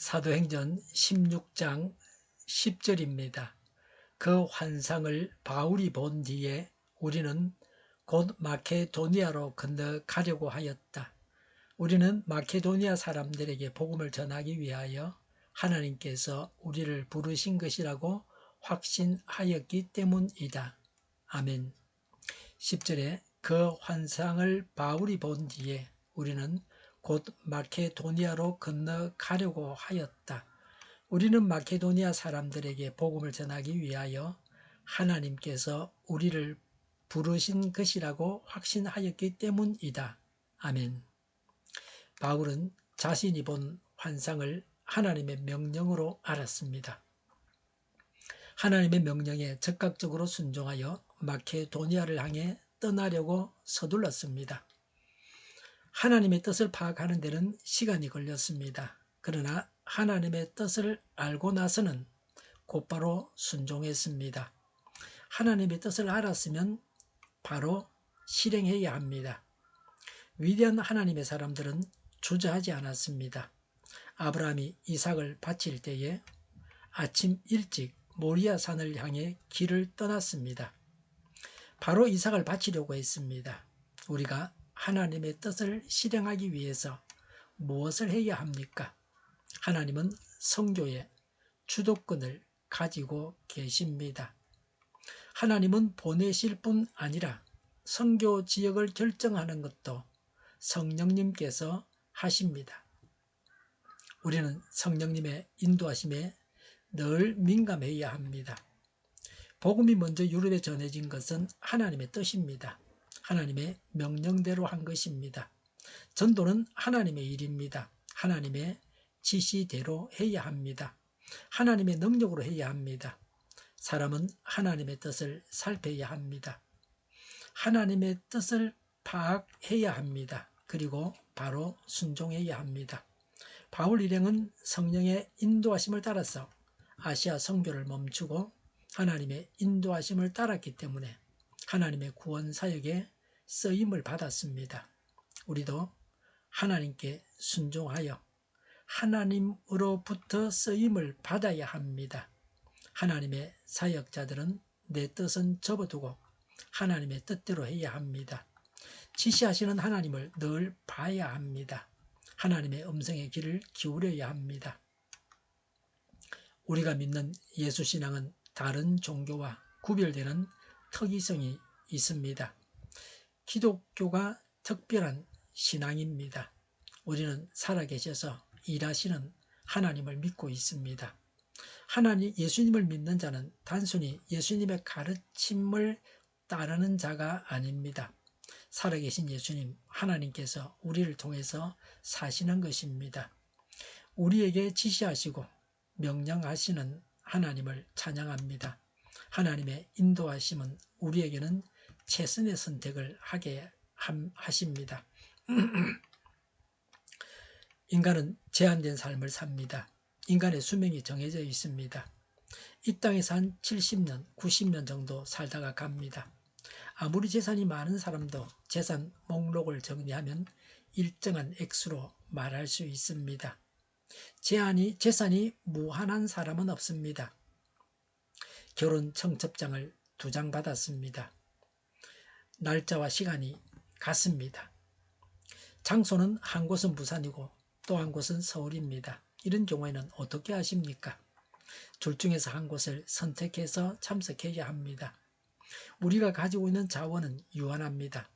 사도행전 16장 10절입니다. 그 환상을 바울이 본 뒤에 우리는 곧 마케도니아로 건너가려고 하였다. 우리는 마케도니아 사람들에게 복음을 전하기 위하여 하나님께서 우리를 부르신 것이라고 확신하였기 때문이다. 아멘. 10절에 그 환상을 바울이 본 뒤에 우리는 곧 마케도니아로 건너가려고 하였다. 우리는 마케도니아 사람들에게 복음을 전하기 위하여 하나님께서 우리를 부르신 것이라고 확신하였기 때문이다. 아멘. 바울은 자신이 본 환상을 하나님의 명령으로 알았습니다. 하나님의 명령에 적극적으로 순종하여 마케도니아를 향해 떠나려고 서둘렀습니다. 하나님의 뜻을 파악하는 데는 시간이 걸렸습니다. 그러나 하나님의 뜻을 알고 나서는 곧바로 순종했습니다. 하나님의 뜻을 알았으면 바로 실행해야 합니다. 위대한 하나님의 사람들은 주저하지 않았습니다. 아브라함이 이삭을 바칠 때에 아침 일찍 모리아 산을 향해 길을 떠났습니다. 바로 이삭을 바치려고 했습니다. 우리가 하나님의 뜻을 실행하기 위해서 무엇을 해야 합니까? 하나님은 선교의 주도권을 가지고 계십니다. 하나님은 보내실 뿐 아니라 선교 지역을 결정하는 것도 성령님께서 하십니다. 우리는 성령님의 인도하심에 늘 민감해야 합니다. 복음이 먼저 유럽에 전해진 것은 하나님의 뜻입니다. 하나님의 명령대로 한 것입니다. 전도는 하나님의 일입니다. 하나님의 지시대로 해야 합니다. 하나님의 능력으로 해야 합니다. 사람은 하나님의 뜻을 살펴야 합니다. 하나님의 뜻을 파악해야 합니다. 그리고 바로 순종해야 합니다. 바울 일행은 성령의 인도하심을 따라서 아시아 선교를 멈추고 하나님의 인도하심을 따랐기 때문에 하나님의 구원 사역에 쓰임을 받았습니다. 우리도 하나님께 순종하여 하나님으로부터 쓰임을 받아야 합니다. 하나님의 사역자들은 내 뜻은 접어두고 하나님의 뜻대로 해야 합니다. 지시하시는 하나님을 늘 봐야 합니다. 하나님의 음성의 귀를 기울여야 합니다. 우리가 믿는 예수신앙은 다른 종교와 구별되는 특이성이 있습니다. 기독교가 특별한 신앙입니다. 우리는 살아계셔서 일하시는 하나님을 믿고 있습니다. 예수님을 믿는 자는 단순히 예수님의 가르침을 따르는 자가 아닙니다. 살아계신 예수님, 하나님께서 우리를 통해서 사시는 것입니다. 우리에게 지시하시고 명령하시는 하나님을 찬양합니다. 하나님의 인도하심은 우리에게는 최선의 선택을 하게 하십니다. 인간은 제한된 삶을 삽니다. 인간의 수명이 정해져 있습니다. 이 땅에서 한 70년, 90년 정도 살다가 갑니다. 아무리 재산이 많은 사람도 재산 목록을 정리하면 일정한 액수로 말할 수 있습니다. 재산이 무한한 사람은 없습니다. 결혼 청첩장을 2장 받았습니다. 날짜와 시간이 같습니다. 장소는 한 곳은 부산이고 또 한 곳은 서울입니다. 이런 경우에는 어떻게 하십니까? 둘 중에서 한 곳을 선택해서 참석해야 합니다. 우리가 가지고 있는 자원은 유한합니다.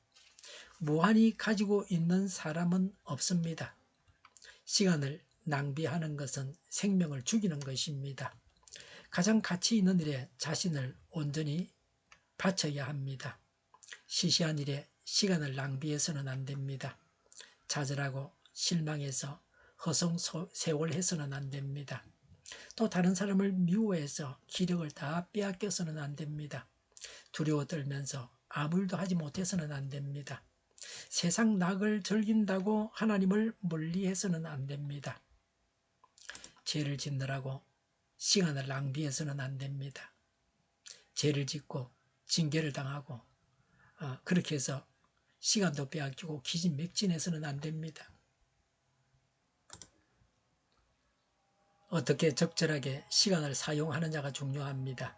무한히 가지고 있는 사람은 없습니다. 시간을 낭비하는 것은 생명을 죽이는 것입니다. 가장 가치 있는 일에 자신을 온전히 바쳐야 합니다. 시시한 일에 시간을 낭비해서는 안 됩니다. 좌절하고 실망해서 허송세월해서는 안 됩니다. 또 다른 사람을 미워해서 기력을 다 빼앗겨서는 안 됩니다. 두려워 떨면서 아무 일도 하지 못해서는 안 됩니다. 세상 낙을 즐긴다고 하나님을 멀리해서는 안 됩니다. 죄를 짓느라고 시간을 낭비해서는 안 됩니다. 죄를 짓고 징계를 당하고 그렇게 해서 시간도 빼앗기고 기진맥진해서는 안 됩니다. 어떻게 적절하게 시간을 사용하느냐가 중요합니다.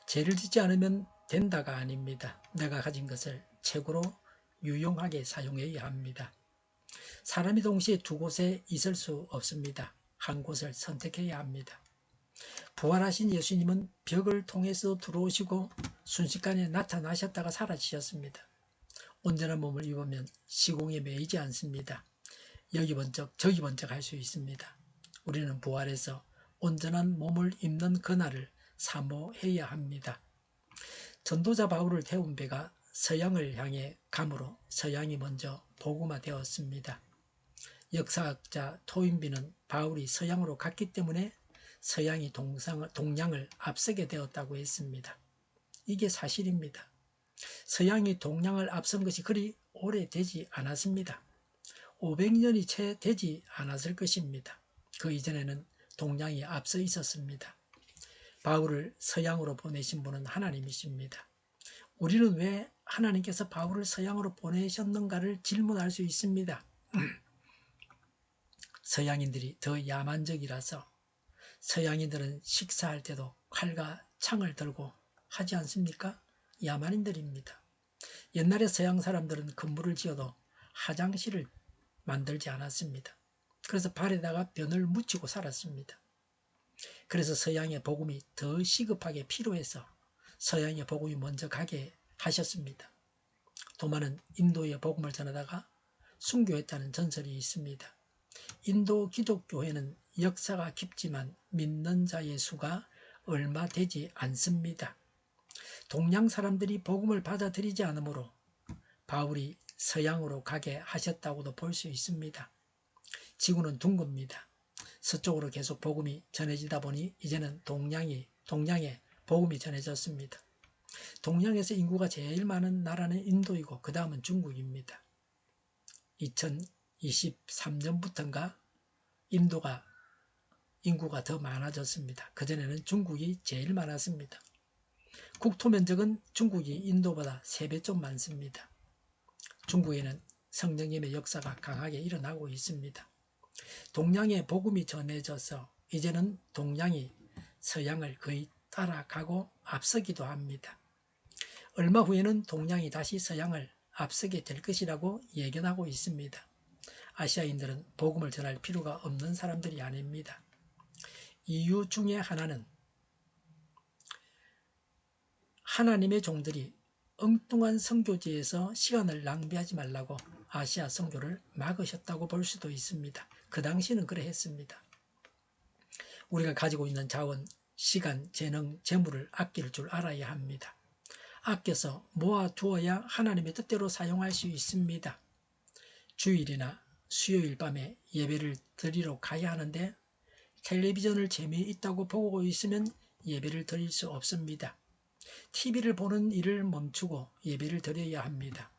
죄를 짓지 않으면 된다가 아닙니다. 내가 가진 것을 최고로 유용하게 사용해야 합니다. 사람이 동시에 두 곳에 있을 수 없습니다. 한 곳을 선택해야 합니다. 부활하신 예수님은 벽을 통해서 들어오시고 순식간에 나타나셨다가 사라지셨습니다. 온전한 몸을 입으면 시공에 매이지 않습니다. 여기 번쩍 저기 번쩍 할 수 있습니다. 우리는 부활해서 온전한 몸을 입는 그날을 사모해야 합니다. 전도자 바울을 태운 배가 서양을 향해 가므로 서양이 먼저 복음화 되었습니다. 역사학자 토인비는 바울이 서양으로 갔기 때문에 서양이 동양을 앞서게 되었다고 했습니다. 이게 사실입니다. 서양이 동양을 앞선 것이 그리 오래되지 않았습니다. 500년이 채 되지 않았을 것입니다. 그 이전에는 동양이 앞서 있었습니다. 바울을 서양으로 보내신 분은 하나님이십니다. 우리는 왜 하나님께서 바울을 서양으로 보내셨는가를 질문할 수 있습니다. 서양인들이 더 야만적이라서 서양인들은 식사할 때도 칼과 창을 들고 하지 않습니까? 야만인들입니다. 옛날에 서양 사람들은 건물을 지어도 화장실을 만들지 않았습니다. 그래서 발에다가 변을 묻히고 살았습니다. 그래서 서양의 복음이 더 시급하게 필요해서 서양의 복음이 먼저 가게 하셨습니다. 도마는 인도의 복음을 전하다가 순교했다는 전설이 있습니다. 인도 기독교회는 역사가 깊지만 믿는 자의 수가 얼마 되지 않습니다. 동양 사람들이 복음을 받아들이지 않으므로 바울이 서양으로 가게 하셨다고도 볼 수 있습니다. 지구는 둥겁니다. 서쪽으로 계속 복음이 전해지다 보니 이제는 동양에 복음이 전해졌습니다. 동양에서 인구가 제일 많은 나라는 인도이고 그 다음은 중국입니다. 2023년부터인가 인구가 더 많아졌습니다. 그전에는 중국이 제일 많았습니다. 국토 면적은 중국이 인도보다 3배 좀 많습니다. 중국에는 성령님의 역사가 강하게 일어나고 있습니다. 동양에 복음이 전해져서 이제는 동양이 서양을 거의 따라가고 앞서기도 합니다. 얼마 후에는 동양이 다시 서양을 앞서게 될 것이라고 예견하고 있습니다. 아시아인들은 복음을 전할 필요가 없는 사람들이 아닙니다. 이유 중에 하나는 하나님의 종들이 엉뚱한 선교지에서 시간을 낭비하지 말라고 아시아 선교를 막으셨다고 볼 수도 있습니다. 그 당시는 그래 했습니다. 우리가 가지고 있는 자원, 시간, 재능, 재물을 아낄 줄 알아야 합니다. 아껴서 모아두어야 하나님의 뜻대로 사용할 수 있습니다. 주일이나 수요일 밤에 예배를 드리러 가야 하는데 텔레비전을 재미있다고 보고 있으면 예배를 드릴 수 없습니다. TV를 보는 일을 멈추고 예배를 드려야 합니다.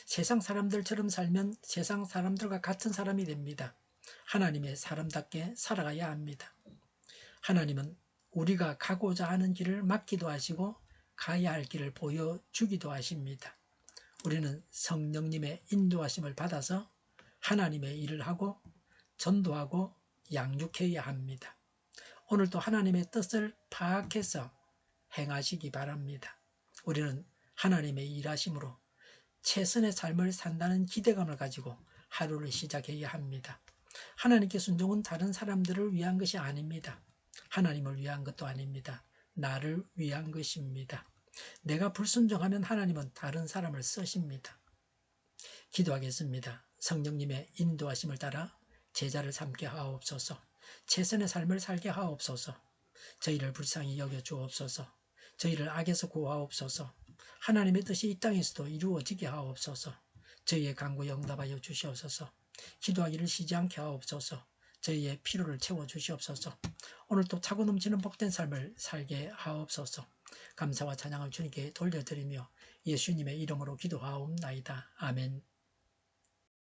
세상 사람들처럼 살면 세상 사람들과 같은 사람이 됩니다. 하나님의 사람답게 살아가야 합니다. 하나님은 우리가 가고자 하는 길을 막기도 하시고 가야 할 길을 보여주기도 하십니다. 우리는 성령님의 인도하심을 받아서 하나님의 일을 하고 전도하고 양육해야 합니다. 오늘도 하나님의 뜻을 파악해서 행하시기 바랍니다. 우리는 하나님의 일하심으로 최선의 삶을 산다는 기대감을 가지고 하루를 시작해야 합니다. 하나님께 순종은 다른 사람들을 위한 것이 아닙니다. 하나님을 위한 것도 아닙니다. 나를 위한 것입니다. 내가 불순종하면 하나님은 다른 사람을 쓰십니다. 기도하겠습니다. 성령님의 인도하심을 따라 제자를 삼게 하옵소서. 최선의 삶을 살게 하옵소서. 저희를 불쌍히 여겨 주옵소서. 저희를 악에서 구하옵소서. 하나님의 뜻이 이 땅에서도 이루어지게 하옵소서. 저희의 간구에 응답하여 주시옵소서. 기도하기를 쉬지 않게 하옵소서. 저희의 필요를 채워주시옵소서. 오늘도 차고 넘치는 복된 삶을 살게 하옵소서. 감사와 찬양을 주님께 돌려드리며 예수님의 이름으로 기도하옵나이다. 아멘.